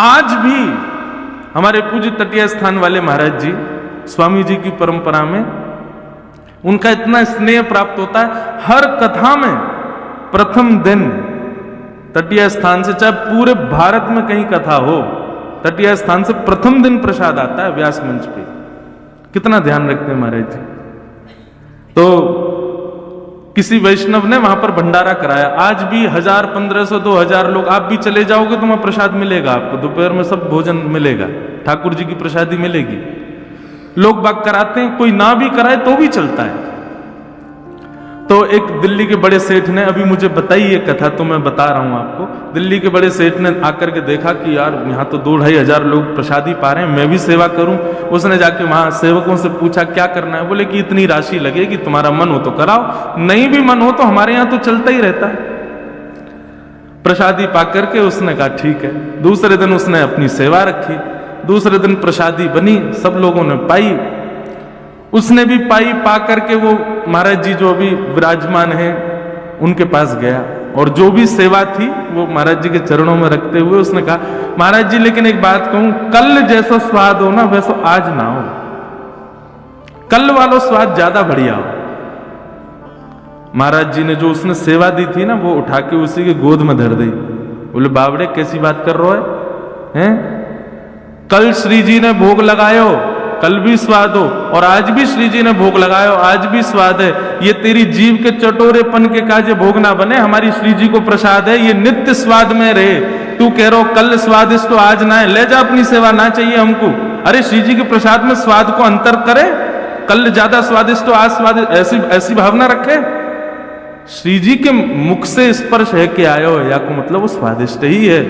आज भी हमारे पूज्य तटीय स्थान वाले महाराज जी, स्वामी जी की परंपरा में उनका इतना स्नेह प्राप्त होता है। हर कथा में प्रथम दिन तटीय स्थान से, चाहे पूरे भारत में कहीं कथा हो, तटीय स्थान से प्रथम दिन प्रसाद आता है व्यास मंच पे। कितना ध्यान रखते हैं महाराज जी। तो किसी वैष्णव ने वहां पर भंडारा कराया, आज भी 1000, 1500, 2000 लोग, आप भी चले जाओगे तो वहां प्रसाद मिलेगा आपको, दोपहर में सब भोजन मिलेगा, ठाकुर जी की प्रसादी मिलेगी। लोग बाग कराते हैं, कोई ना भी कराए तो भी चलता है। तो एक दिल्ली के बड़े सेठ ने, अभी मुझे बताई ये कथा तो मैं बता रहा हूं आपको, दिल्ली के बड़े सेठ ने आकर के देखा कि यार यहाँ तो 2-2,500 लोग प्रसादी पा रहे हैं, मैं भी सेवा करूं। उसने जाके वहां सेवकों से पूछा क्या करना है, बोले कि इतनी राशि लगेगी, तुम्हारा मन हो तो कराओ, नहीं भी मन हो तो हमारे यहां तो चलता ही रहता है। प्रसादी पा करके उसने कहा ठीक है। दूसरे दिन उसने अपनी सेवा रखी, दूसरे दिन प्रसादी बनी, सब लोगों ने पाई, उसने भी पाई। पा करके वो महाराज जी जो अभी विराजमान है उनके पास गया, और जो भी सेवा थी वो महाराज जी के चरणों में रखते हुए उसने कहा, महाराज जी लेकिन एक बात कहूं, कल जैसा स्वाद हो ना वैसा आज ना हो, कल वाला स्वाद ज्यादा बढ़िया हो। महाराज जी ने जो उसने सेवा दी थी ना, वो उठा के उसी के गोद में धर दी। बोले बावड़े कैसी बात कर रहे हैं? कल श्री जी ने भोग लगायो, कल भी स्वाद हो, और आज भी श्री जी ने भोग लगायो, आज भी स्वाद है। ये तेरी जीव के चटोरेपन के काजे भोग ना बने, हमारी श्री जी को प्रसाद है, ये नित्य स्वाद में रहे। तू कह रहा हो कल स्वादिष्ट तो आज ना है, ले जा अपनी सेवा, ना चाहिए हमको। अरे श्री जी के प्रसाद में स्वाद को अंतर करे, कल ज्यादा स्वादिष्ट तो आज स्वादिष्ट, ऐसी भावना रखे। श्री जी के मुख से स्पर्श है कि आयो या को मतलब वो स्वादिष्ट ही है।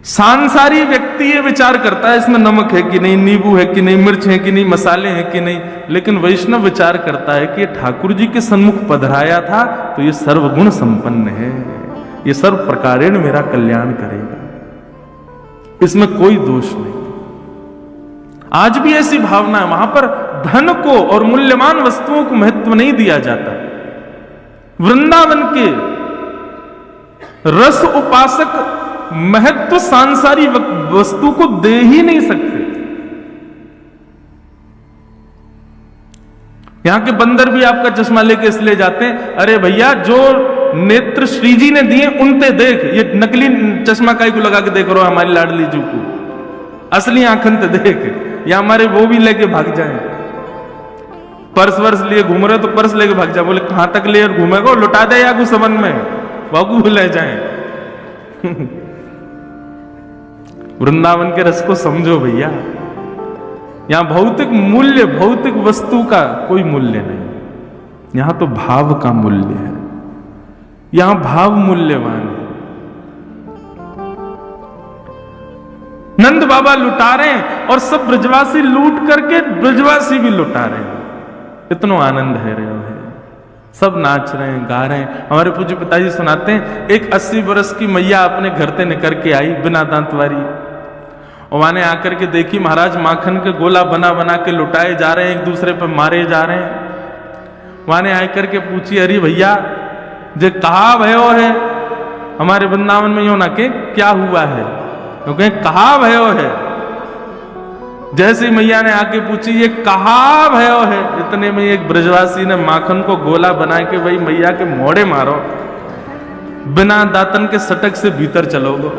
सांसारी व्यक्ति ये विचार करता है इसमें नमक है कि नहीं, नींबू है कि नहीं, मिर्च है कि नहीं, मसाले हैं कि नहीं, लेकिन वैष्णव विचार करता है कि ठाकुर जी के सन्मुख पधराया था तो ये सर्वगुण संपन्न है, ये सर्व प्रकारेण मेरा कल्याण करेगा, इसमें कोई दोष नहीं। आज भी ऐसी भावना है, वहां पर धन को और मूल्यवान वस्तुओं को महत्व नहीं दिया जाता। वृंदावन के रस उपासक महत्व सांसारी वस्तु को दे ही नहीं सकते। यहां के बंदर भी आपका चश्मा लेके इसलिए जाते हैं, अरे भैया जो नेत्र श्री जी ने दिए उनते देख, ये नकली चश्मा काई को लगा के देख रहा हमारी लाडली जू को, असली आंखन ते देख, या हमारे वो भी लेके भाग जाए। पर्स वर्स लिए घूम रहे तो पर्स लेके भाग जाए, बोले कहां तक ले घूमेगा, लुटा दे या कुछ समन में बाबू ले जाए। वृंदावन के रस को समझो भैया, यहां भौतिक मूल्य, भौतिक वस्तु का कोई मूल्य नहीं, यहां तो भाव का मूल्य है, यहां भाव मूल्यवान है। नंद बाबा लुटा रहे हैं और सब ब्रजवासी लूट करके ब्रजवासी भी लुटा रहे हैं, इतना आनंद है रहे हैं, सब नाच रहे हैं, गा रहे हैं। हमारे पूज्य पिताजी सुनाते हैं, एक 80 वर्ष की मैया अपने घर से निकल के आई बिना दांत वारी, और वहां ने आकर के देखी महाराज माखन के गोला बना बना के लुटाए जा रहे हैं, एक दूसरे पर मारे जा रहे हैं। वहां ने आकर के पूछी, अरे भैया जे कहा भयो है हमारे वृंदावन में, यो ना के क्या हुआ है, क्योंकि कहा भयो है। जैसे मैया ने आके पूछी ये कहा भयो है, इतने में एक ब्रजवासी ने माखन को गोला बना के भाई मैया के मोड़े मारो, बिना दातन के सटक से भीतर चलोगो,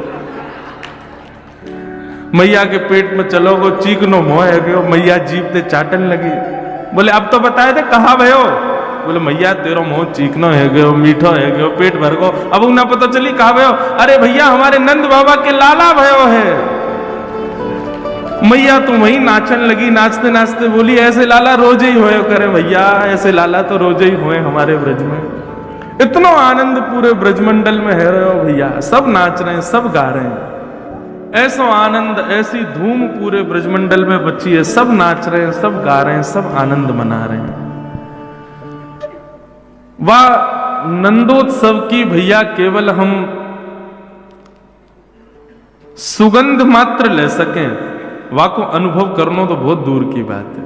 मैया के पेट में चलोगो, चीकनो मोह है गयो, मैया जीभ ते चाटन लगी। बोले अब तो बताए थे कहा भयो, बोले मैया तेरो मुंह चीकनो है गयो, मीठो है गयो, पेट भर गो, अब ना पता चली कहा भयो। अरे भैया हमारे नंद बाबा के लाला भयो है। मैया तो वही नाचन लगी, नाचते नाचते बोली ऐसे लाला रोज ही होए करे भैया, ऐसे लाला तो रोज ही हुए हमारे ब्रज में। इतना आनंद पूरे ब्रजमंडल में है रहे हो भैया, सब नाच रहे हैं, सब गा रहे हैं, ऐसा आनंद, ऐसी धूम पूरे ब्रजमंडल में बची है, सब नाच रहे हैं, सब गा रहे हैं, सब आनंद मना रहे हैं। वह नंदोत्सव की भैया केवल हम सुगंध मात्र ले सकें, वह को अनुभव करना तो बहुत दूर की बात है।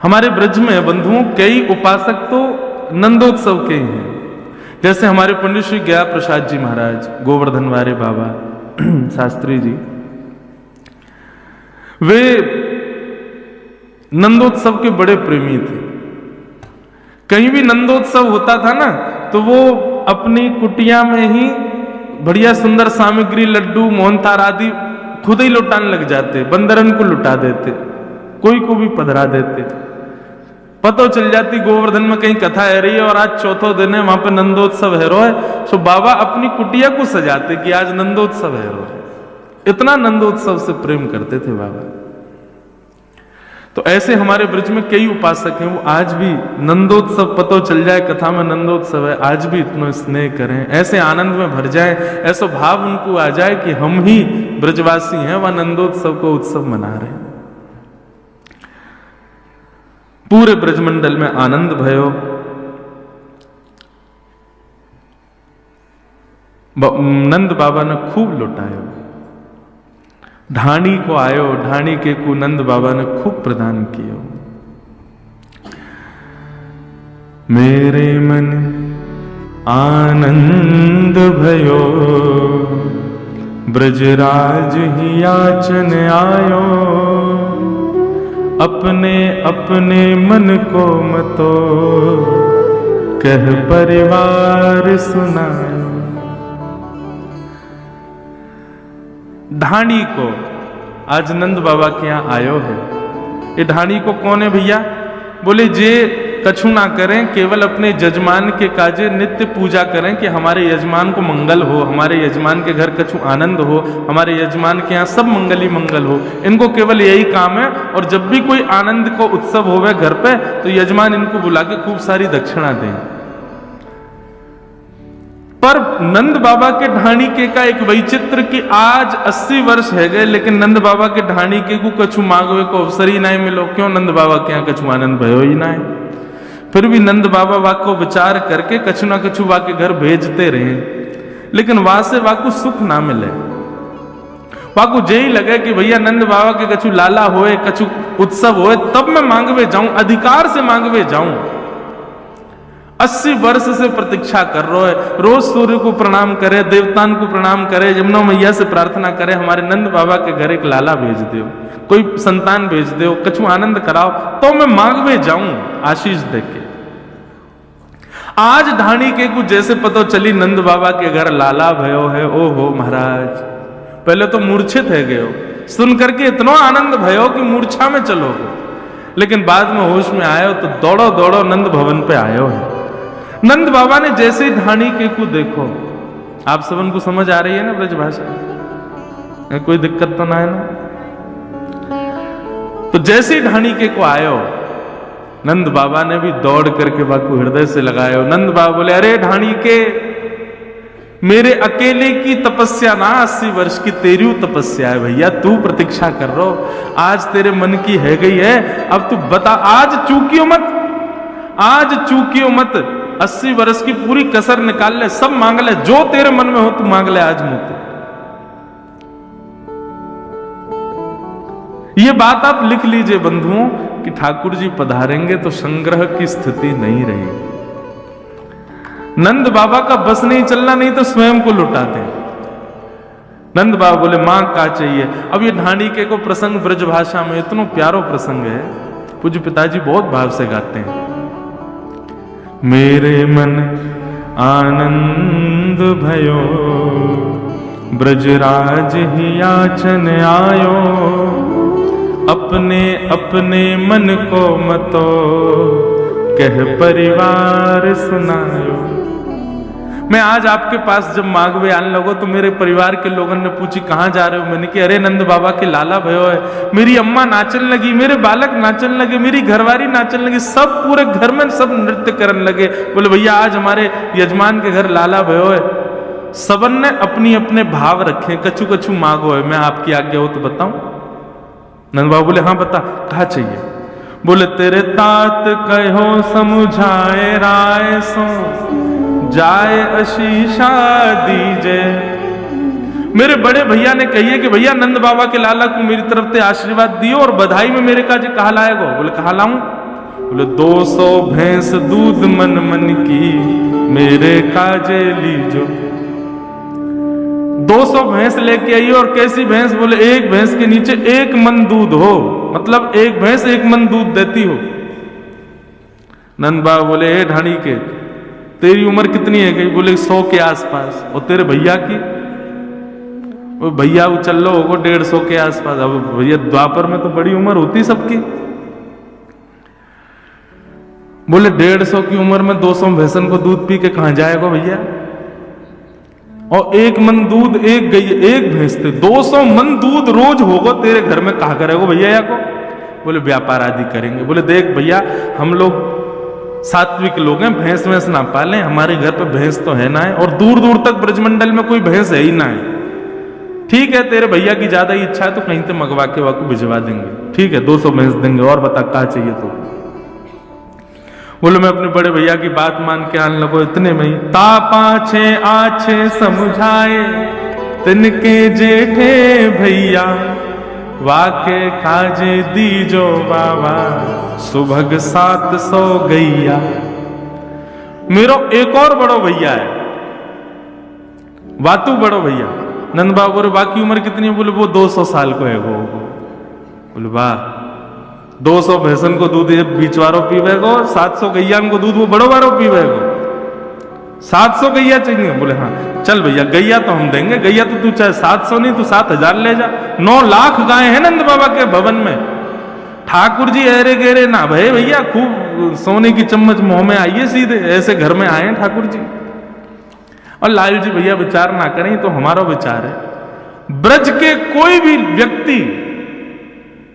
हमारे ब्रज में बंधुओं कई उपासक तो नंदोत्सव के हैं, जैसे हमारे पंडित श्री गया प्रसाद जी महाराज, गोवर्धन वारे बाबा, शास्त्री जी, वे नंदोत्सव के बड़े प्रेमी थे। कहीं भी नंदोत्सव होता था ना, तो वो अपनी कुटिया में ही बढ़िया सुंदर सामग्री, लड्डू, मोहनथाल आदि खुद ही लुटाने लग जाते, बंदरन को लुटा देते, कोई को भी पधरा देते। पता चल जाती गोवर्धन में कहीं कथा है रही है और आज चौथा दिन है, वहां पे नंदोत्सव है रो है, तो बाबा अपनी कुटिया को सजाते कि आज नंदोत्सव है रो। इतना नंदोत्सव से प्रेम करते थे बाबा। तो ऐसे हमारे ब्रज में कई उपासक हैं, वो आज भी नंदोत्सव पता चल जाए कथा में नंदोत्सव है, आज भी इतना स्नेह करें, ऐसे आनंद में भर जाए, ऐसा भाव उनको आ जाए कि हम ही ब्रजवासी हैं, वह नंदोत्सव को उत्सव मना रहे हैं। पूरे ब्रजमंडल में आनंद भयो। नंद बाबा ने खूब लुटायो। ढाणी को आयो, ढाणी के को नंद बाबा ने खूब प्रदान कियो। मेरे मन आनंद भयो, ब्रजराज ही याचन आयो, अपने अपने मन को मतो, कह परिवार सुनायो। ढाणी को आज नंद बाबा के यहां आयो है। ये ढाणी को कौन है भैया? बोले जे कछु ना करें, केवल अपने यजमान के काजे नित्य पूजा करें कि हमारे यजमान को मंगल हो, हमारे यजमान के घर कछु आनंद हो, हमारे यजमान के यहाँ सब मंगल ही मंगल हो। इनको केवल यही काम है, और जब भी कोई आनंद को उत्सव होवे घर पे, तो यजमान इनको बुला के खूब सारी दक्षिणा दें। पर नंद बाबा के ढाणी के का एक वैचित्र कि आज 80 वर्ष है गए, लेकिन नंद बाबा के ढाणी के को कछु मांगवे को अवसर ही नहीं मिलो। क्यों? नंद बाबा के यहाँ कछु आनंद भयो ही ना है। फिर भी नंद बाबा वाक को विचार करके कछु ना कछु वा के घर भेजते रहे, लेकिन वहां से वाकु सुख ना मिले। वाकु यही लगे कि भैया नंद बाबा के कछु लाला होए, कछु उत्सव होए, तब मैं मांगवे जाऊं, अधिकार से मांगवे जाऊं। 80 वर्ष से प्रतीक्षा कर रहा है, रोज सूर्य को प्रणाम करे, देवतान को प्रणाम करे, यमुना मैया से प्रार्थना करे, हमारे नंद बाबा के घर एक लाला भेज दो, कोई संतान भेज दो, कछु आनंद कराओ, तो मैं मांगवे जाऊं आशीष देके। आज ढाणी के कुछ जैसे पता चली नंद बाबा के घर लाला भयो है, ओ हो महाराज, पहले तो मूर्छित है गयो, सुन करके इतना आनंद भयो कि मूर्छा में चलो, लेकिन बाद में होश में आयो तो दौड़ो दौड़ो नंद भवन पे आयो है। नंद बाबा ने जैसे ही ढाणी के को देखो, आप सबन को समझ आ रही है ना ब्रज भाषा, कोई दिक्कत तो ना है ना? तो जैसे ही ढाणी के को आयो, नंद बाबा ने भी दौड़ करके बाकू हृदय से लगायो। नंद बाबा बोले, अरे ढाणी के, मेरे अकेले की तपस्या ना 80 वर्ष की तेरी तपस्या है भैया, तू प्रतीक्षा कर रो, आज तेरे मन की है गई है, अब तू बता, आज चूकियो मत, आज चूकियो मत, 80 वर्ष की पूरी कसर निकाल ले, सब मांग ले, जो तेरे मन में हो तू मांग ले आज मुझसे। ये बात आप लिख लीजिए बंधुओं कि ठाकुर जी पधारेंगे तो संग्रह की स्थिति नहीं रही। नंद बाबा का बस नहीं चलना, नहीं तो स्वयं को लुटाते। नंद बाबा बोले, मां का चाहिए। अब ये ढाणी के को प्रसंग ब्रज भाषा में इतना प्यारो प्रसंग है, पूज्य पिताजी बहुत भाव से गाते हैं। मेरे मन आनंद भयो, ब्रजराज ही याचन आयो, अपने अपने मन को मतो, कह परिवार सुनायो। मैं आज आपके पास जब मांगवे आने लगो तो मेरे परिवार के लोगों ने पूछी कहां जा रहे हो, मैंने कि अरे नंद बाबा के लाला भयो है, मेरी अम्मा नाचन लगी, मेरे बालक नाचन लगे, मेरी घरवारी नाचन लगी, सब पूरे घर में सब नृत्य करने लगे। बोले भैया आज हमारे यजमान के घर लाला भयो है। सबन ने अपनी अपने भाव रखे, कछु कछु मांगो है, मैं आपकी आज्ञा हो तो बताऊं। नंद बाबा बोले, हाँ बता, कहा चाहिए? बोले, तेरे तात कहो समुझाए राय सो, जाए आशीषा दीजे। मेरे बड़े भैया ने कहिए कि भैया नंद बाबा के लाला को मेरी तरफ से आशीर्वाद दियो और बधाई में मेरे काजे कहा लाएगो? बोले, कहा लाऊं? बोले, 200 भैंस दूध मन मन की मेरे काजे लीजो। 200 भैंस लेके आई और कैसी भैंस? बोले एक भैंस के नीचे 1 मन दूध हो, मतलब एक भैंस 1 मन दूध देती हो। नंद बाबा बोले ए ढाणी के, तेरी उम्र कितनी है? कही बोले 100 के आसपास। और तेरे भैया की? वो भैया चल लो होगो 150 के आसपास। अब भैया द्वापर में तो बड़ी उम्र होती सबकी। बोले 150 की उम्र में 200 भैंसन को दूध पी के कहां जाएगा भैया? और 1 मन दूध एक भैंस थे, 200 मन दूध रोज होगा तेरे घर में, कहा करेगा भैया या को? बोले व्यापार आदि करेंगे। बोले देख भैया, हम लोग सात्विक लोग हैं, भैंस वैंस ना पालें, हमारे घर पे भैंस तो है ना है, और दूर दूर तक ब्रजमंडल में कोई भैंस है ही ना है। ठीक है, तेरे भैया की ज्यादा ही इच्छा है तो कहीं से मंगवा के वाकू भिजवा देंगे। ठीक है, 200 भैंस देंगे। और बता क्या चाहिए तो? बोले मैं अपने बड़े भैया की बात मान के आने लगो। इतने में ही तापाछे आछे समझाए तिनके जेठे भैया, वाके खाजे दीजो बाबा सुभग 700 गैया। मेरो एक और बड़ो भैया है, वातू बड़ो भैया। नंद बाबा बोले बाकी उम्र कितनी है? बोले वो 200 साल को है वो। बोले वाह, 200 भैंसन को दूध ये बीचवारो पीवेगो, 700 गैया को दूध वो बड़ो बारो पीवेगो। 700 गैया चाहिए? बोले हाँ चल भैया, गैया तो हम देंगे। गैया तो तू चाहे 700 नहीं तू 7000 ले जा। 9 लाख गाय है नंद बाबा के भवन में। ठाकुर जी अरे गेरे ना भय भैया, खूब सोने की चम्मच मुंह में आइए सीधे, ऐसे घर में आए ठाकुर जी। और लाल जी भैया विचार ना करें, तो हमारा विचार है। ब्रज के कोई भी व्यक्ति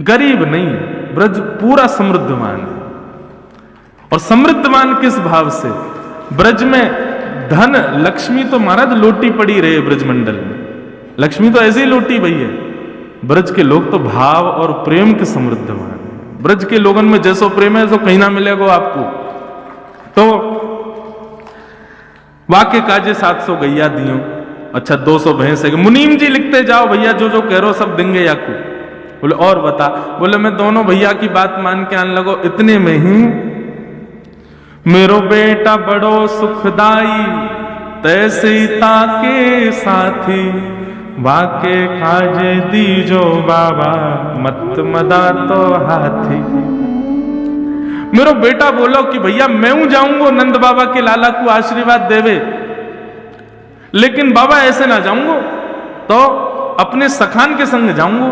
गरीब नहीं है, ब्रज पूरा समृद्धवान है। और समृद्धवान किस भाव से? ब्रज में धन लक्ष्मी तो महाराज लोटी पड़ी रहे ब्रजमंडल में, लक्ष्मी तो ऐसे ही लोटी भई है। ब्रज के लोग तो भाव और प्रेम के समृद्धवान है। ब्रज के लोगों में जैसो प्रेम है तो कहीं ना मिलेगा आपको। तो वाक्य काजे 700 गैया दियो, अच्छा 200 भैंस है। मुनीम जी लिखते जाओ भैया, जो जो कह रहे हो सब देंगे याकू। बोले और बता? बोले मैं दोनों भैया की बात मान के आने लगो। इतने में ही मेरो बेटा बड़ो सुखदाई, तैसे ताके साथी, वाके खाजे दीजो बाबा मत मदा तो हाथी। मेरो बेटा बोलो कि भैया मैं जाऊंगा नंद बाबा के लाला को आशीर्वाद देवे, लेकिन बाबा ऐसे ना जाऊंगा, तो अपने सखान के संग जाऊंगा।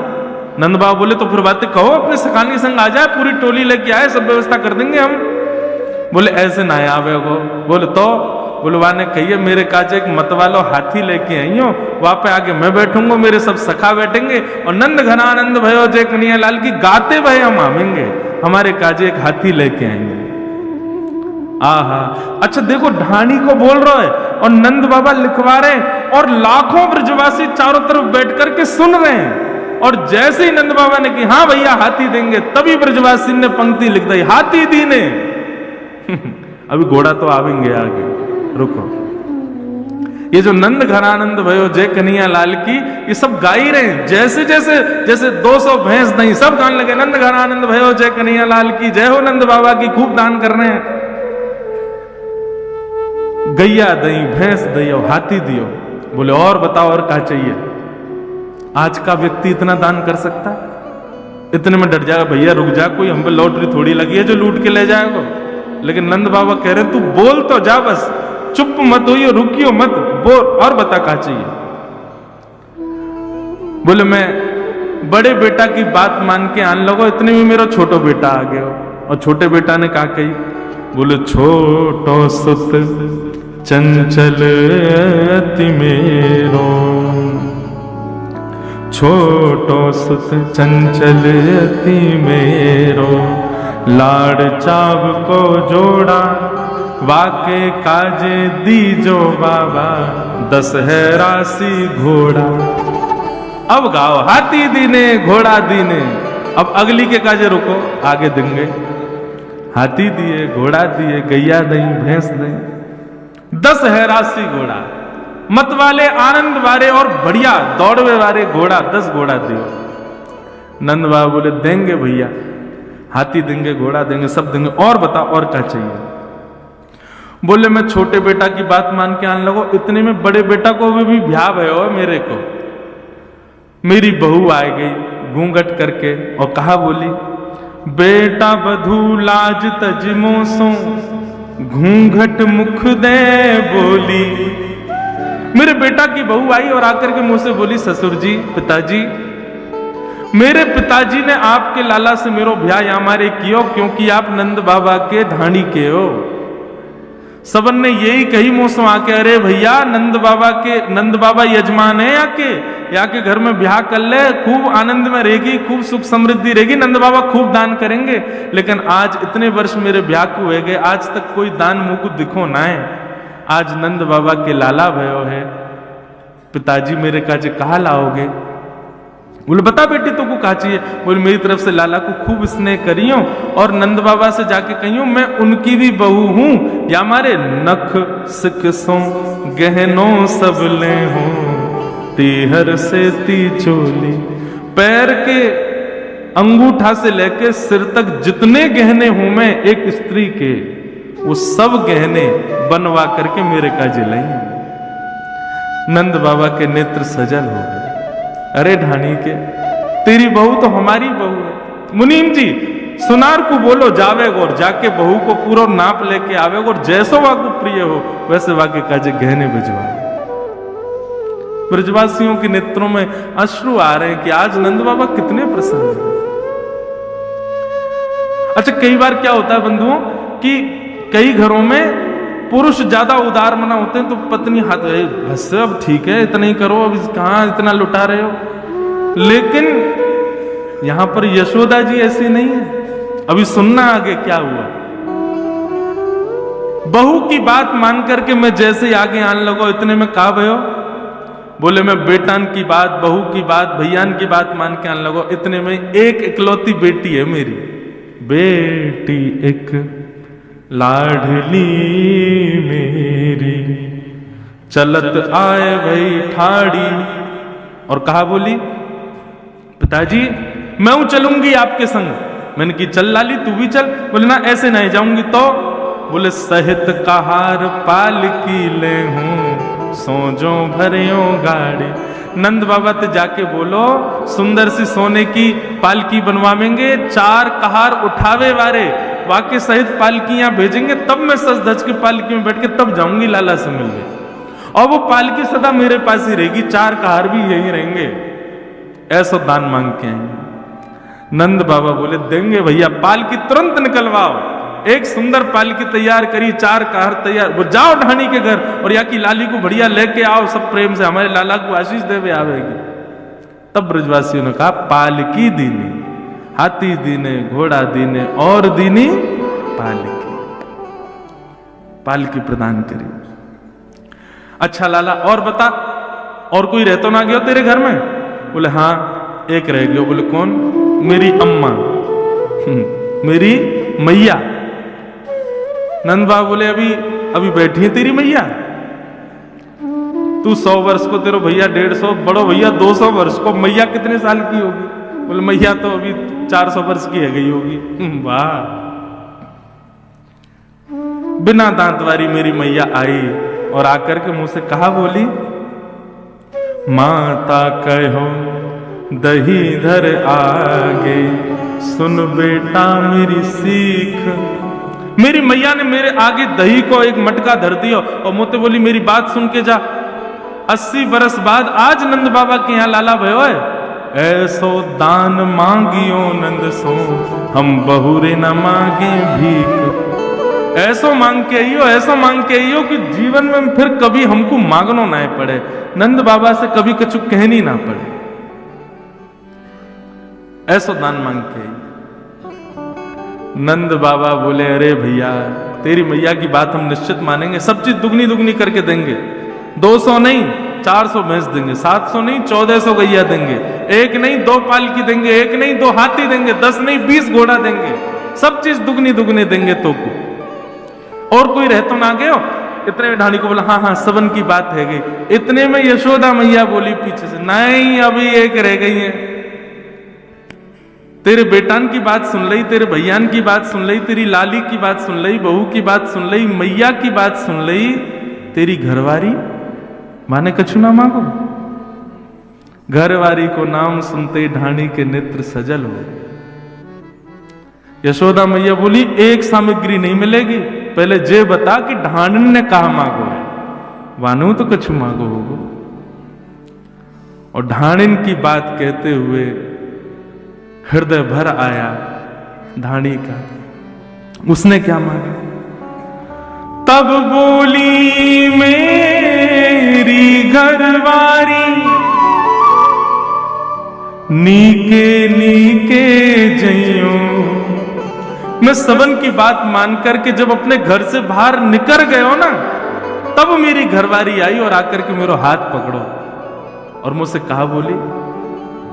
नंद बाबा बोले तो फिर बातें कहो, अपने सखान के संग आ जाए, पूरी टोली लेके आए, सब व्यवस्था कर देंगे हम। बोले ऐसे ना आवे गो। बोले तो? बोले वाने कहिए मेरे काजे एक मत वालो हाथी लेके आई हो, वहां पे आगे मैं बैठूंगा, मेरे सब सखा बैठेंगे, और नंद घनानंद भयो जय कन्हैया लाल की गाते भय हम आवेंगे, हमारे काजे एक हाथी लेके आएंगे। आहा, अच्छा देखो ढाणी को बोल रहा है और नंद बाबा लिखवा रहे हैं, और लाखों ब्रजवासी चारों तरफ बैठ करके सुन रहे हैं। और जैसे ही नंद बाबा ने कि हाँ भैया हाथी देंगे, तभी ब्रजवासी ने पंक्ति लिख दी, हाथी दीने। अभी घोड़ा तो आवेंगे आगे, रुको। ये जो नंद घनानंद भयो जय कन्हैया लाल की, ये सब गा ही रहे हैं। जैसे जैसे जैसे 200 भैंस नहीं, सब गाने लगे नंद घनानंद भयो जय कन्हैया लाल की जय हो, नंद बाबा की खूब दान कर रहे हैं। गैया दई, भैंस दियो, हाथी दियो। बोले और बताओ और क्या चाहिए? आज का व्यक्ति इतना दान कर सकता है? इतने में डर जाएगा, भैया रुक जा, कोई हम पे लॉटरी थोड़ी लगी है जो लूट के ले जाएगा। लेकिन नंद बाबा कह रहे तू बोल तो जा, बस चुप मत होइयो, रुकियो मत, बोल और बता क्या चाहिए। बोले मैं बड़े बेटा की बात मान के आन लगो। इतने में मेरा छोटो बेटा आ गया, और छोटे बेटा ने कहा कही, बोले छोटो सुत चंचल अति मेरो, छोटो सुत चंचल अति मेरो, लाड़ चाव को जोड़ा, वाके काजे दीजो बाबा 10 है राशि घोड़ा। अब गाओ हाथी दीने घोड़ा दीने। अब अगली के काजे रुको, आगे देंगे। हाथी दिए, घोड़ा दिए, गैया दई, भैंस दई, 10 है राशि घोड़ा। मत वाले, आनंद वाले और बढ़िया दौड़वे वाले घोड़ा, 10 घोड़ा दियो। नंद बाबा बोले देंगे भैया, हाथी देंगे, घोड़ा देंगे, सब देंगे, और बता और क्या चाहिए? बोले मैं छोटे बेटा की बात मान के आने लगो, इतने में बड़े बेटा को भी ब्याह भयो मेरे को। मेरी बहू आ गई घूंघट करके और कहा बोली, बेटा बधू लाज तजमो सो घूंघट मुख दे बोली। मेरे बेटा की बहू आई और आकर के मुझसे बोली, ससुर जी, पिताजी, मेरे पिताजी ने आपके लाला से मेरो ब्याह यामारे कियो क्योंकि आप नंद बाबा के ढाणी के हो। सबन ने यही कही मुझसे आके, अरे भैया नंद बाबा यजमान है याके घर में ब्याह कर ले, खूब आनंद में रहेगी, खूब सुख समृद्धि रहेगी, नंद बाबा खूब दान करेंगे। लेकिन आज इतने वर्ष मेरे ब्याह को हुए गए, आज तक कोई दान मुंह को दिखो ना है। आज नंद बाबा के लाला भयो है, पिताजी मेरे काजे कहा लाओगे? बोले बता बेटी तो को कहा चाहिए? बोले मेरी तरफ से लाला को खूब स्नेह करियो और नंद बाबा से जाके कहियो मैं उनकी भी बहू हूं, या हमारे नख सिकसों गहनों सब ले हो, तीहर से ती चोली। पैर के अंगूठा से लेके सिर तक जितने गहने हूं मैं एक स्त्री के, वो सब गहने बनवा करके मेरे काजे लाई। नंद बाबा के नेत्र सजल हो गए। अरे ढाणी के, तेरी बहू तो हमारी बहू है। मुनीम जी सुनार को बोलो जावे और जाके बहू को पूरा नाप लेके आवे और जैसो वाको प्रिय हो वैसे वाके काजे गहने भिजवा। ब्रजवासियों के नेत्रों में अश्रु आ रहे हैं कि आज नंद बाबा कितने प्रसन्न हैं। अच्छा, कई बार क्या होता है बंधुओं कि कई घरों में पुरुष ज्यादा उदार मना होते हैं तो पत्नी हाथ बस अब ठीक है इतना ही करो, अब कहां इतना लुटा रहे हो। लेकिन यहां पर यशोदा जी ऐसी नहीं है। अभी सुनना आगे क्या हुआ। बहू की बात मान करके मैं जैसे आगे आने लगो, इतने में कहा भयो, बोले मैं बेटान की बात, बहू की बात, भैयान की बात मान के आने लगो, इतने में एक इकलौती बेटी है मेरी, बेटी एक लाडली मेरी, चलत आए भाई ठाड़ी और कहा बोली, पिताजी मैं हूं चलूंगी आपके संग। मैंने की चल लाली तू भी चल। बोले ना ऐसे नहीं जाऊंगी तो। बोले सहित कहार पालकी ले हूं सोजो भरियो गाड़ी। नंद बाबा ते जाके बोलो सुंदर सी सोने की पालकी बनवावेंगे, 4 कहार उठावे वाले वाके सहित पालकियां भेजेंगे, तब मैं सज धज के पालकी में बैठ के तब जाऊंगी लाला से मिलने। और वो पालकी सदा मेरे पास ही रहेगी, 4 कहार भी यही रहेंगे। ऐसा दान मांग के आएंगे। नंद बाबा बोले देंगे भैया, पालकी तुरंत निकलवाओ। एक सुंदर पालकी तैयार करी, 4 कहार तैयार, वो जाओ ढाणी के घर और या की लाली को बढ़िया लेके आओ, सब प्रेम से हमारे लाला को आशीष देवे आवेगी। तब ब्रजवासियों ने कहा पालकी दीनी, हाथी दीने, घोड़ा दीने और दीनी पालकी, पालकी प्रदान करी। अच्छा लाला और बता, और कोई रहतो ना गयो तेरे घर में? बोले हाँ एक रह गयो। बोले कौन? मेरी अम्मा, मेरी मैया। नंद बाबा बोले अभी बैठी है तेरी मैया? तू 100 वर्ष को, तेरो भैया 150, बड़ो भैया 200 वर्ष को, मैया कितने साल की होगी? बोले मैया तो अभी 400 वर्ष की है गई होगी। वाह। बिना दांत वाली मेरी मैया आई और आकर के मुझसे कहा बोली, माता कहो दही धर आगे, सुन बेटा मेरी सीख। मेरी मैया ने मेरे आगे दही को एक मटका धर दिया और मुझसे बोली मेरी बात सुन के जा। 80 बरस बाद आज नंद बाबा के यहाँ लाला भयो है, ऐसो दान मांगियो नंद सो, हम बहुरे न मांगे भीख। ऐसो मांग के आइयो, ऐसो मांग के आइयो कि जीवन में फिर कभी हमको मांगनो ना पड़े, नंद बाबा से कभी कछु कहनी ना पड़े। ऐसो दान मांग के आइयो। नंद बाबा बोले अरे भैया तेरी मैया की बात हम निश्चित मानेंगे, सब चीज दुगनी दुगनी करके देंगे। 200 नहीं 400 भैंस देंगे, 700 नहीं 1400 गैया देंगे, 1 नहीं 2 पालकी देंगे, 1 नहीं 2 हाथी देंगे, 10 नहीं 20 घोड़ा देंगे, सब चीज दुगनी दुगनी देंगे तो को। और कोई रह तो ना गयो? इतने में ढाणी को बोला हाँ हाँ सबन की बात है गई। इतने में यशोदा मैया बोली पीछे से, नहीं अभी एक रह गई है। तेरे बेटान की बात सुन लई, तेरे भैयान की बात सुन लई, तेरी लाली की बात सुन लई, बहू की बात सुन लई, मैया की बात सुन लई, तेरी घरवारी माने कछु ना मांगो। घरवारी को नाम सुनते ढाणी के नेत्र सजल हो। यशोदा मैया बोली एक सामग्री नहीं मिलेगी, पहले जे बता कि ढाणन ने कहा मांगो है, वानू तो कछु मांगो होगो। और ढाणिन की बात कहते हुए हृदय भर आया ढाणी का। उसने क्या मांगा? तब बोली मेरी घरवारी, नीके नीके जइयो। मैं सबन की बात मान करके जब अपने घर से बाहर निकल गए हो ना, तब मेरी घरवारी आई और आकर के मेरा हाथ पकड़ो और मुझसे कहा, बोली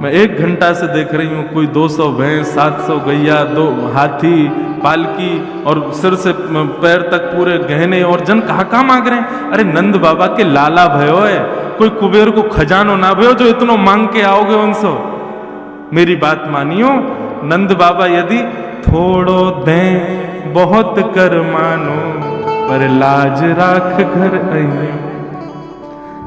मैं 1 घंटा से देख रही हूं कोई 200 भैंस, 700 गैया, 2 हाथी, पालकी और सिर से पैर तक पूरे गहने, और जन कहाँ मांग रहे हैं। अरे नंद बाबा के लाला भयो है, कोई कुबेर को खजानो ना भयो जो इतनो मांग के आओगे उनसे। मेरी बात मानियो, नंद बाबा यदि थोड़ो दें बहुत कर मानो, पर लाज राख घर आइयो।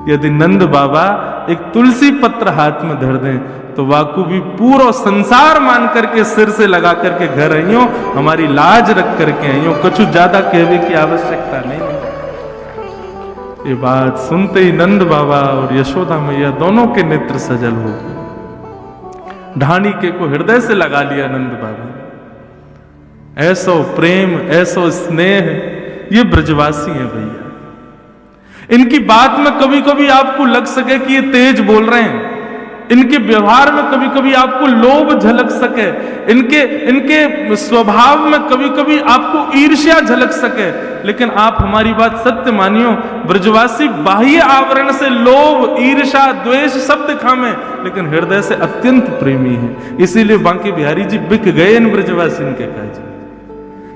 यदि नंद बाबा एक तुलसी पत्र हाथ में धर दें तो वाकू भी पूरा संसार मान करके सिर से लगा करके घर आइयो, हमारी लाज रख करके आइयो, कुछ ज्यादा कहने की आवश्यकता नहीं। ये बात सुनते ही नंद बाबा और यशोदा मैया दोनों के नेत्र सजल हो गए। ढाणी के को हृदय से लगा लिया नंद बाबा। ऐसो प्रेम, ऐसो स्नेह, ये ब्रजवासी हैं भैया। इनकी बात में कभी कभी आपको लग सके कि ये तेज बोल रहे हैं, इनके व्यवहार में कभी कभी आपको लोभ झलक सके, इनके स्वभाव में कभी कभी आपको ईर्ष्या झलक सके, लेकिन आप हमारी बात सत्य मानियो, ब्रजवासी बाह्य आवरण से लोभ, ईर्ष्या, द्वेष सब दिखावे, लेकिन हृदय से अत्यंत प्रेमी है। इसीलिए बांके बिहारी जी बिक गए इन ब्रजवासी के काज।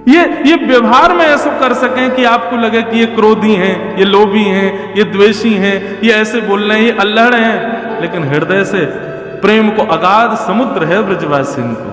ये व्यवहार में ऐसा कर सकें कि आपको लगे कि ये क्रोधी हैं, ये लोभी हैं, ये द्वेषी हैं, ये ऐसे बोल रहे हैं, ये अल्हड़ हैं, लेकिन हृदय से प्रेम को अगाध समुद्र है ब्रजवासी को।